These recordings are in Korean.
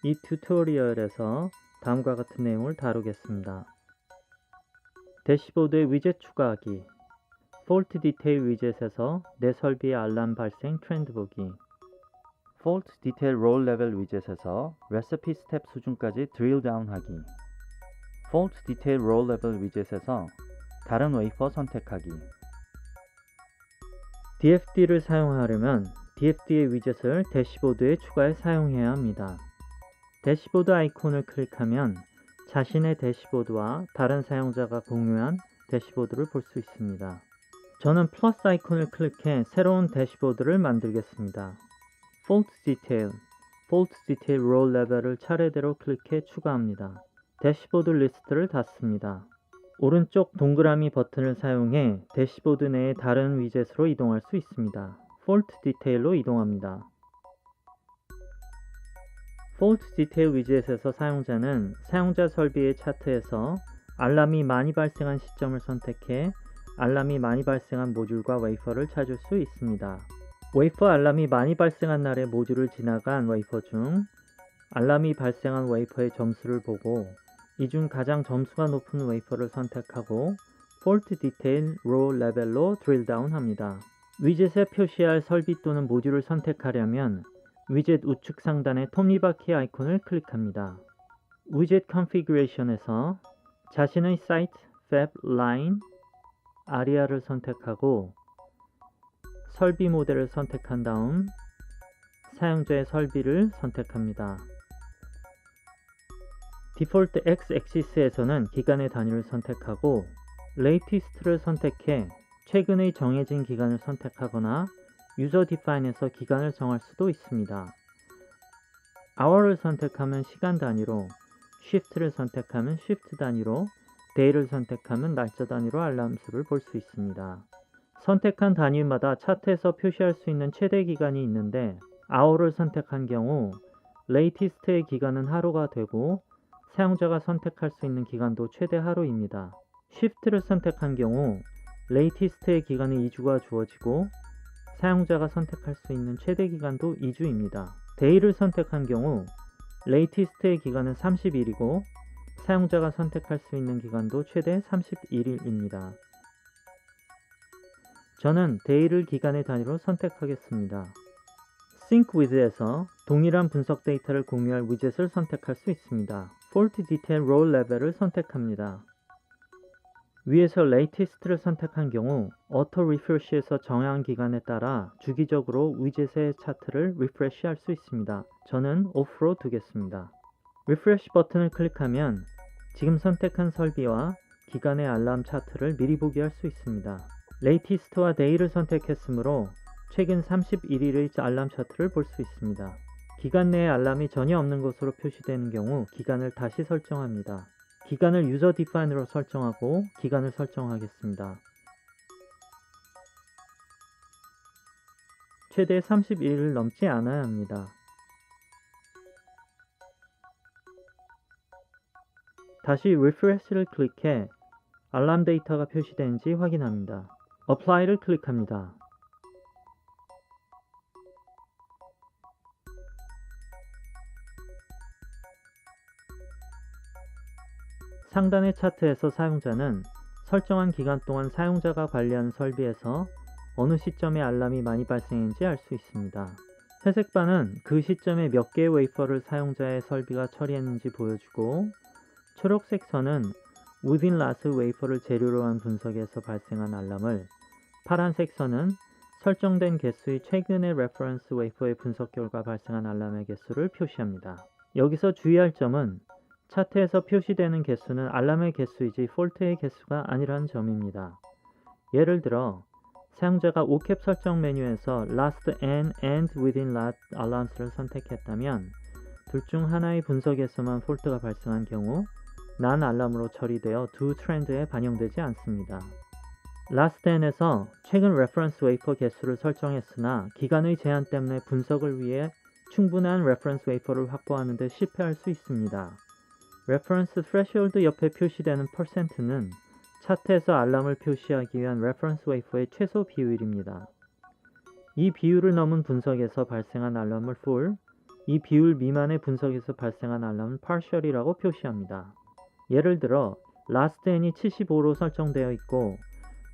이 튜토리얼에서 다음과 같은 내용을 다루겠습니다. 대시보드에 위젯 추가하기, 폴트 디테일 위젯에서 내 설비의 알람 발생 트렌드 보기, 폴트 디테일 롤 레벨 위젯에서 레시피 스텝 수준까지 드릴 다운 하기, 폴트 디테일 롤 레벨 위젯에서 다른 웨이퍼 선택하기. DFD를 사용하려면 DFD의 위젯을 대시보드에 추가해 사용해야 합니다. 대시보드 아이콘을 클릭하면 자신의 대시보드와 다른 사용자가 공유한 대시보드를 볼 수 있습니다. 저는 플러스 아이콘을 클릭해 새로운 대시보드를 만들겠습니다. 폴트 디테일 롤 레벨을 차례대로 클릭해 추가합니다. 대시보드 리스트를 닫습니다. 오른쪽 동그라미 버튼을 사용해 대시보드 내의 다른 위젯으로 이동할 수 있습니다. 폴트 디테일로 이동합니다. 폴트 디테일 위젯에서 사용자는 사용자 설비의 차트에서 알람이 많이 발생한 시점을 선택해 알람이 많이 발생한 모듈과 웨이퍼를 찾을 수 있습니다. 웨이퍼 알람이 많이 발생한 날에 모듈을 지나간 웨이퍼 중 알람이 발생한 웨이퍼의 점수를 보고 이 중 가장 점수가 높은 웨이퍼를 선택하고 폴트 디테일 로 레벨로 드릴 다운 합니다. 위젯에 표시할 설비 또는 모듈을 선택하려면 위젯 우측 상단의 톱니바퀴 아이콘을 클릭합니다. 위젯 컨피그레이션에서 자신의 사이트, 팹, 라인, 아리아를 선택하고 설비 모델을 선택한 다음 사용자의 설비를 선택합니다. 디폴트 X-액시스에서는 기간의 단위를 선택하고 레이티스트를 선택해 최근의 정해진 기간을 선택하거나 유저 디파인에서 기간을 정할 수도 있습니다. hour를 선택하면 시간 단위로, shift를 선택하면 shift 단위로, day를 선택하면 날짜 단위로 알람 수를 볼 수 있습니다. 선택한 단위마다 차트에서 표시할 수 있는 최대 기간이 있는데 hour를 선택한 경우 latest의 기간은 하루가 되고 사용자가 선택할 수 있는 기간도 최대 하루입니다. shift를 선택한 경우 latest의 기간은 2주가 주어지고 사용자가 선택할 수 있는 최대 기간도 2주입니다. day를 선택한 경우 latest의 기간은 30일이고 사용자가 선택할 수 있는 기간도 최대 31일입니다. 저는 day를 기간의 단위로 선택하겠습니다. Sync with에서 동일한 분석 데이터를 공유할 위젯을 선택할 수 있습니다. 폴트 디테일 롤 레벨을 선택합니다. 위에서 latest를 선택한 경우 auto refresh에서 정한 기간에 따라 주기적으로 위젯의 차트를 리프레시 할 수 있습니다. 저는 off로 두겠습니다. refresh 버튼을 클릭하면 지금 선택한 설비와 기간의 알람 차트를 미리 보기 할 수 있습니다. latest와 day를 선택했으므로 최근 31일의 알람 차트를 볼 수 있습니다. 기간 내에 알람이 전혀 없는 것으로 표시되는 경우 기간을 다시 설정합니다. 기간을 유저 디파인으로 설정하고 기간을 설정하겠습니다. 최대 31일을 넘지 않아야 합니다. 다시 refresh를 클릭해 알람 데이터가 표시되는지 확인합니다. apply를 클릭합니다. 상단의 차트에서 사용자는 설정한 기간 동안 사용자가 관리한 설비에서 어느 시점에 알람이 많이 발생했는지 알 수 있습니다. 회색 바는 그 시점에 몇 개의 웨이퍼를 사용자의 설비가 처리했는지 보여주고 초록색 선은 within last 웨이퍼를 재료로 한 분석에서 발생한 알람을, 파란색 선은 설정된 개수의 최근의 레퍼런스 웨이퍼의 분석 결과 발생한 알람의 개수를 표시합니다. 여기서 주의할 점은 차트에서 표시되는 개수는 알람의 개수이지 폴트의 개수가 아니라는 점입니다. 예를 들어 사용자가 OCAP 설정 메뉴에서 last and within last alarms를 선택했다면 둘 중 하나의 분석에서만 폴트가 발생한 경우 난 알람으로 처리되어 두 트렌드에 반영되지 않습니다. last and에서 최근 레퍼런스 웨이퍼 개수를 설정했으나 기간의 제한 때문에 분석을 위해 충분한 레퍼런스 웨이퍼를 확보하는 데 실패할 수 있습니다. 레퍼런스 threshold 옆에 표시되는 %는 차트에서 알람을 표시하기 위한 레퍼런스 웨이퍼의 최소 비율입니다. 이 비율을 넘은 분석에서 발생한 알람을 full, 이 비율 미만의 분석에서 발생한 알람은 partial이라고 표시합니다. 예를 들어 last n이 75로 설정되어 있고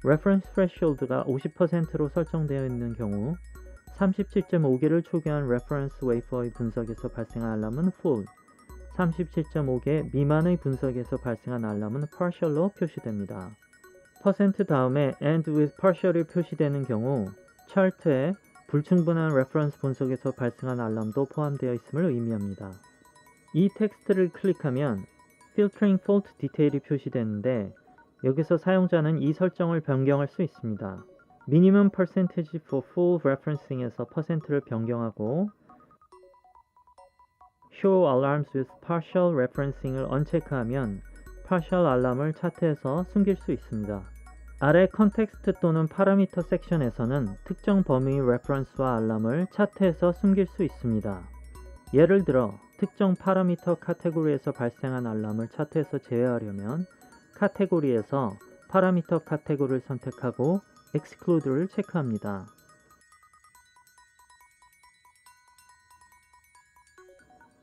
reference threshold가 50%로 설정되어 있는 경우 37.5개를 초기화한 reference wafer의 분석에서 발생한 알람은 full, 37.5개 미만의 분석에서 발생한 알람은 partial로 표시됩니다. 퍼센트 다음에 and with partial이 표시되는 경우 차트에 불충분한 레퍼런스 분석에서 발생한 알람도 포함되어 있음을 의미합니다. 이 텍스트를 클릭하면 filtering fault detail이 표시되는데 여기서 사용자는 이 설정을 변경할 수 있습니다. minimum percentage for full referencing에서 퍼센트를 변경하고 show alarms with partial referencing을 언체크하면 partial 알람을 차트에서 숨길 수 있습니다. 아래 컨텍스트 또는 파라미터 섹션에서는 특정 범위의 레퍼런스와 알람을 차트에서 숨길 수 있습니다. 예를 들어 특정 파라미터 카테고리에서 발생한 알람을 차트에서 제외하려면 카테고리에서 파라미터 카테고리를 선택하고 exclude를 체크합니다.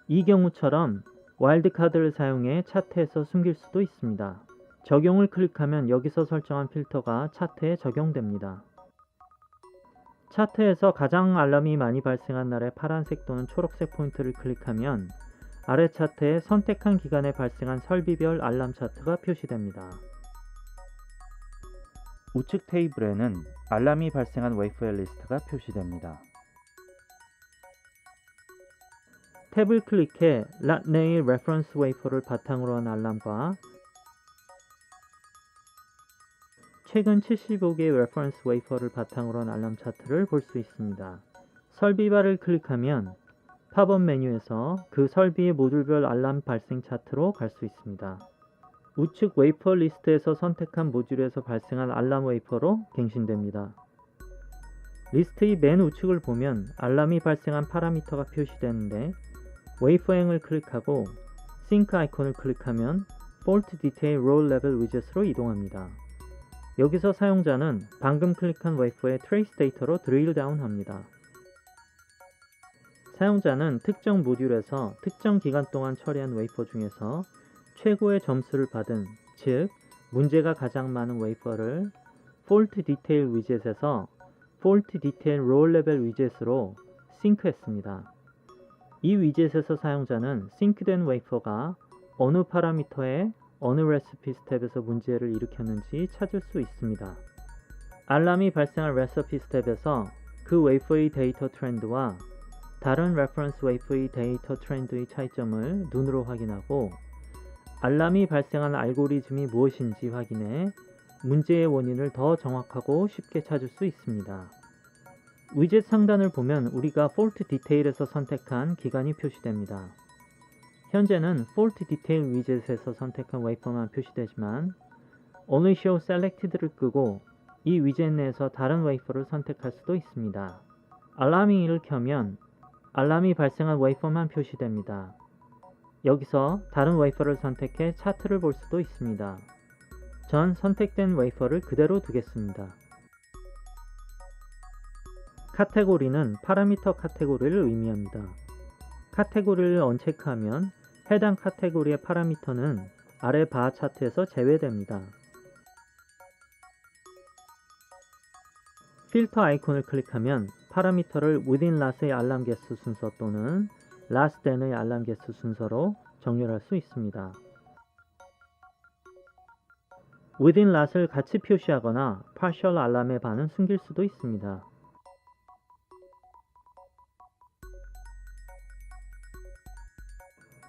이 경우처럼 와일드카드를 사용해 차트에서 숨길 수도 있습니다. 적용을 클릭하면 여기서 설정한 필터가 차트에 적용됩니다. 차트에서 가장 알람이 많이 발생한 날의 파란색 또는 초록색 포인트를 클릭하면 아래 차트에 선택한 기간에 발생한 설비별 알람 차트가 표시됩니다. 우측 테이블에는 알람이 발생한 웨이퍼의 리스트가 표시됩니다. 탭을 클릭해 latney reference wafer를 바탕으로 한 알람과 최근 75개의 레퍼런스 웨이퍼를 바탕으로 한 알람 차트를 볼 수 있습니다. 설비바를 클릭하면 팝업 메뉴에서 그 설비의 모듈별 알람 발생 차트로 갈 수 있습니다. 우측 웨이퍼 리스트에서 선택한 모듈에서 발생한 알람 웨이퍼로 갱신됩니다. 리스트의 맨 우측을 보면 알람이 발생한 파라미터가 표시되는데 웨이퍼행을 클릭하고 싱크 아이콘을 클릭하면 Fault Detail Roll Level 위젯으로 이동합니다. 여기서 사용자는 방금 클릭한 웨이퍼의 트레이스 데이터로 드릴 다운합니다. 사용자는 특정 모듈에서 특정 기간 동안 처리한 웨이퍼 중에서 최고의 점수를 받은, 즉 문제가 가장 많은 웨이퍼를 Fault Detail 위젯에서 Fault Detail Roll Level 위젯으로 싱크했습니다. 이 위젯에서 사용자는 싱크된 웨이퍼가 어느 파라미터에 어느 레시피 스텝에서 문제를 일으켰는지 찾을 수 있습니다. 알람이 발생한 레시피 스텝에서 그 웨이퍼의 데이터 트렌드와 다른 레퍼런스 웨이퍼의 데이터 트렌드의 차이점을 눈으로 확인하고 알람이 발생한 알고리즘이 무엇인지 확인해 문제의 원인을 더 정확하고 쉽게 찾을 수 있습니다. 위젯 상단을 보면 우리가 Fault Detail에서 선택한 기간이 표시됩니다. 현재는 Fault Detail 위젯에서 선택한 웨이퍼만 표시되지만 Only Show Selected를 끄고 이 위젯 내에서 다른 웨이퍼를 선택할 수도 있습니다. 알라밍을 켜면 알람이 발생한 웨이퍼만 표시됩니다. 여기서 다른 웨이퍼를 선택해 차트를 볼 수도 있습니다. 전 선택된 웨이퍼를 그대로 두겠습니다. 카테고리는 파라미터 카테고리를 의미합니다. 카테고리를 언체크하면 해당 카테고리의 파라미터는 아래 바 차트에서 제외됩니다. 필터 아이콘을 클릭하면 파라미터를 within last의 알람 개수 순서 또는 last than의 알람 개수 순서로 정렬할 수 있습니다. within last을 같이 표시하거나 partial 알람의 반은 숨길 수도 있습니다.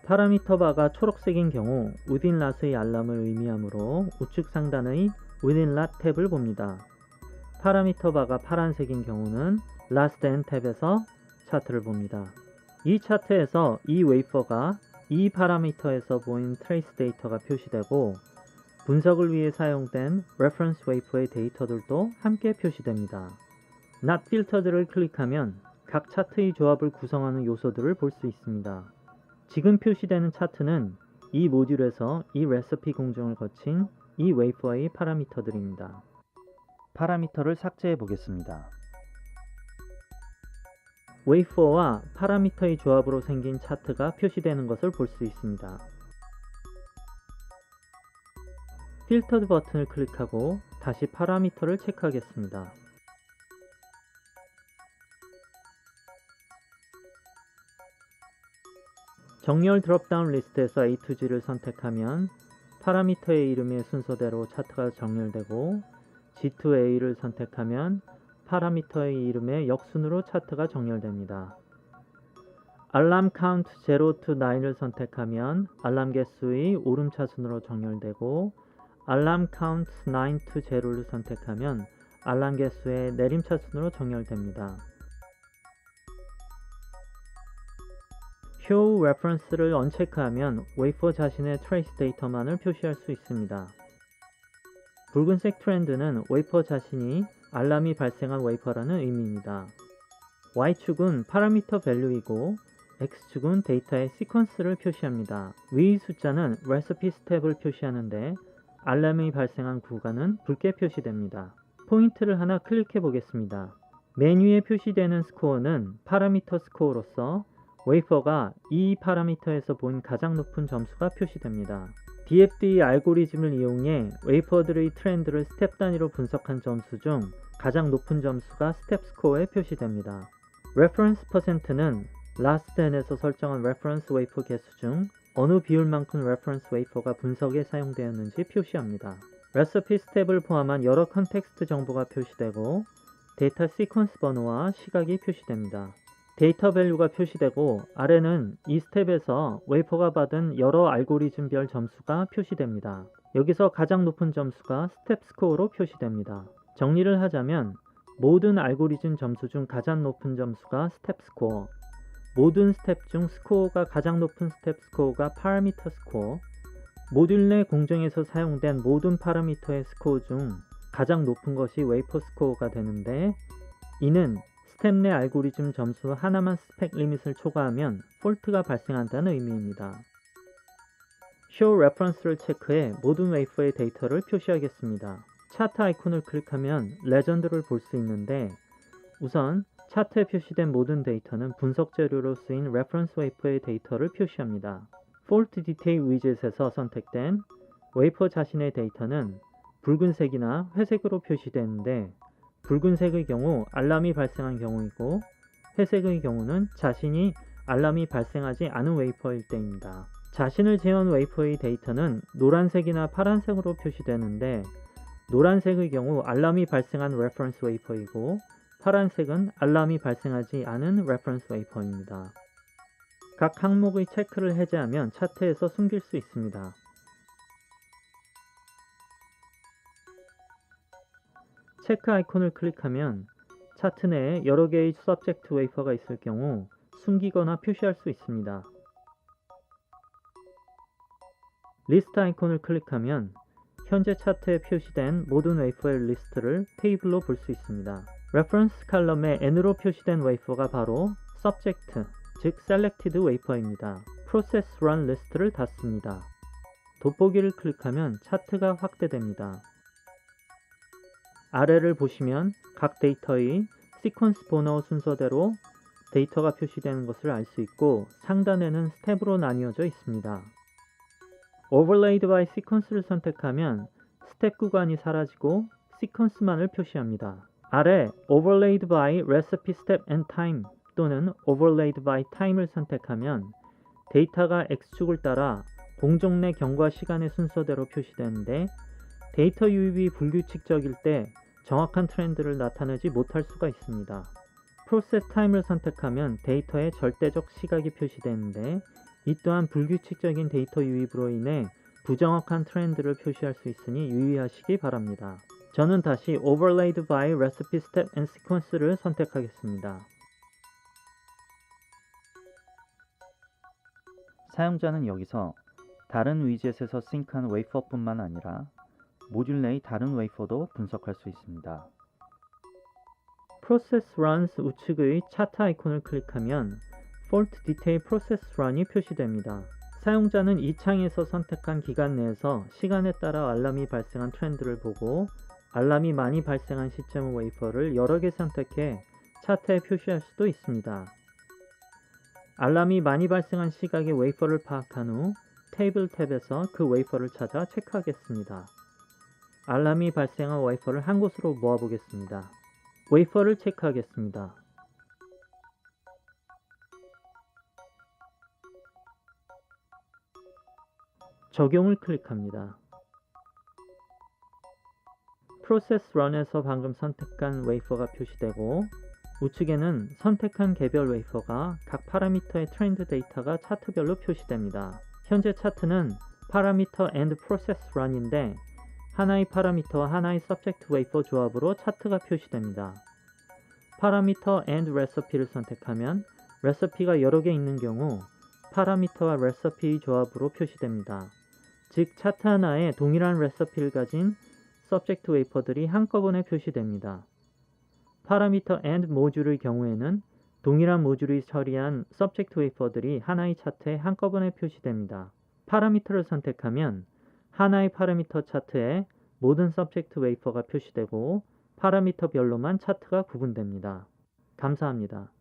파라미터 바가 초록색인 경우 within last의 알람을 의미하므로 우측 상단의 within last 탭을 봅니다. 파라미터 바가 파란색인 경우는 last than 탭에서 차트를 봅니다. 이 차트에서 이 웨이퍼가 이 파라미터에서 보인 트레이스 데이터가 표시되고 분석을 위해 사용된 reference 웨이퍼의 데이터들도 함께 표시됩니다. not filtered를 클릭하면 각 차트의 조합을 구성하는 요소들을 볼 수 있습니다. 지금 표시되는 차트는 이 모듈에서 이 레시피 공정을 거친 이 웨이퍼의 파라미터들입니다. 파라미터를 삭제해 보겠습니다. 웨이퍼와 파라미터의 조합으로 생긴 차트가 표시되는 것을 볼 수 있습니다. 필터드 버튼을 클릭하고 다시 파라미터를 체크하겠습니다. 정렬 드롭다운 리스트에서 A to G를 선택하면 파라미터의 이름의 순서대로 차트가 정렬되고 G to A를 선택하면 파라미터의 이름의 역순으로 차트가 정렬됩니다. 알람 카운트 0 to 9을 선택하면 알람 개수의 오름차순으로 정렬되고 알람 카운트 9 to 0를 선택하면 알람 개수의 내림차순으로 정렬됩니다. Show Reference를 언체크하면 웨이퍼 자신의 트레이스 데이터만을 표시할 수 있습니다. 붉은색 트렌드는 웨이퍼 자신이 알람이 발생한 웨이퍼라는 의미입니다. Y축은 파라미터 밸류이고 X축은 데이터의 시퀀스를 표시합니다. 위 숫자는 레시피 스텝을 표시하는데 알람이 발생한 구간은 붉게 표시됩니다. 포인트를 하나 클릭해 보겠습니다. 맨 위에 표시되는 스코어는 파라미터 스코어로서 웨이퍼가 이 파라미터에서 본 가장 높은 점수가 표시됩니다. DFD 알고리즘을 이용해 웨이퍼들의 트렌드를 스텝 단위로 분석한 점수 중 가장 높은 점수가 스텝 스코어에 표시됩니다. 레퍼런스 퍼센트는 last n에서 설정한 레퍼런스 웨이퍼 개수 중 어느 비율만큼 레퍼런스 웨이퍼가 분석에 사용되었는지 표시합니다. 레시피 스텝을 포함한 여러 컨텍스트 정보가 표시되고 데이터 시퀀스 번호와 시각이 표시됩니다. 데이터 밸류가 표시되고 아래는 이 스텝에서 웨이퍼가 받은 여러 알고리즘별 점수가 표시됩니다. 여기서 가장 높은 점수가 스텝 스코어로 표시됩니다. 정리를 하자면 모든 알고리즘 점수 중 가장 높은 점수가 스텝 스코어, 모든 스텝 중 스코어가 가장 높은 스텝 스코어가 파라미터 스코어, 모듈 내 공정에서 사용된 모든 파라미터의 스코어 중 가장 높은 것이 웨이퍼 스코어가 되는데 이는 스텝 내 알고리즘 점수 하나만 스펙 리밋을 초과하면 폴트가 발생한다는 의미입니다. Show Reference를 체크해 모든 웨이퍼의 데이터를 표시하겠습니다. 차트 아이콘을 클릭하면 레전드를 볼 수 있는데 우선 차트에 표시된 모든 데이터는 분석 재료로 쓰인 레퍼런스 웨이퍼의 데이터를 표시합니다. Fault Detail 위젯에서 선택된 웨이퍼 자신의 데이터는 붉은색이나 회색으로 표시되는데 붉은색의 경우 알람이 발생한 경우이고 회색의 경우는 자신이 알람이 발생하지 않은 웨이퍼일 때입니다. 자신을 제어한 웨이퍼의 데이터는 노란색이나 파란색으로 표시되는데 노란색의 경우 알람이 발생한 레퍼런스 웨이퍼이고 파란색은 알람이 발생하지 않은 레퍼런스 웨이퍼입니다. 각 항목의 체크를 해제하면 차트에서 숨길 수 있습니다. 체크 아이콘을 클릭하면 차트 내에 여러 개의 서브젝트 웨이퍼가 있을 경우 숨기거나 표시할 수 있습니다. 리스트 아이콘을 클릭하면 현재 차트에 표시된 모든 웨이퍼의 리스트를 테이블로 볼 수 있습니다. 레퍼런스 칼럼에 N으로 표시된 웨이퍼가 바로 Subject, 즉 Selected 웨이퍼입니다. Process Run 리스트를 닫습니다. 돋보기를 클릭하면 차트가 확대됩니다. 아래를 보시면 각 데이터의 시퀀스 번호 순서대로 데이터가 표시되는 것을 알 수 있고 상단에는 스텝으로 나뉘어져 있습니다. Overlaid by Sequence를 선택하면 스텝 구간이 사라지고 시퀀스만을 표시합니다. 아래 Overlaid by Recipe Step and Time 또는 Overlaid by Time을 선택하면 데이터가 X축을 따라 공정 내 경과 시간의 순서대로 표시되는데 데이터 유입이 불규칙적일 때 정확한 트렌드를 나타내지 못할 수가 있습니다. Process Time을 선택하면 데이터의 절대적 시각이 표시되는데 이 또한 불규칙적인 데이터 유입으로 인해 부정확한 트렌드를 표시할 수 있으니 유의하시기 바랍니다. 저는 다시 Overlaid by Recipe Step and Sequence를 선택하겠습니다. 사용자는 여기서 다른 위젯에서 싱크한 웨이퍼뿐만 아니라 모듈 내의 다른 웨이퍼도 분석할 수 있습니다. Process Runs 우측의 차트 아이콘을 클릭하면 Fault Detail Process Run이 표시됩니다. 사용자는 이 창에서 선택한 기간 내에서 시간에 따라 알람이 발생한 트렌드를 보고 알람이 많이 발생한 시점 웨이퍼를 여러 개 선택해 차트에 표시할 수도 있습니다. 알람이 많이 발생한 시각의 웨이퍼를 파악한 후 테이블 탭에서 그 웨이퍼를 찾아 체크하겠습니다. 알람이 발생한 웨이퍼를 한 곳으로 모아보겠습니다. 웨이퍼를 체크하겠습니다. 적용을 클릭합니다. 프로세스 런에서 방금 선택한 웨이퍼가 표시되고 우측에는 선택한 개별 웨이퍼가 각 파라미터의 트렌드 데이터가 차트별로 표시됩니다. 현재 차트는 파라미터 앤드 프로세스 런인데 하나의 파라미터와 하나의 서브젝트 웨이퍼 조합으로 차트가 표시됩니다. 파라미터 앤드 레시피를 선택하면 레시피가 여러 개 있는 경우 파라미터와 레시피의 조합으로 표시됩니다. 즉 차트 하나에 동일한 레시피를 가진 서브젝트 웨이퍼들이 한꺼번에 표시됩니다. 파라미터 앤드 모듈의 경우에는 동일한 모듈이 처리한 서브젝트 웨이퍼들이 하나의 차트에 한꺼번에 표시됩니다. 파라미터를 선택하면 하나의 파라미터 차트에 모든 서브젝트 웨이퍼가 표시되고 파라미터별로만 차트가 구분됩니다. 감사합니다.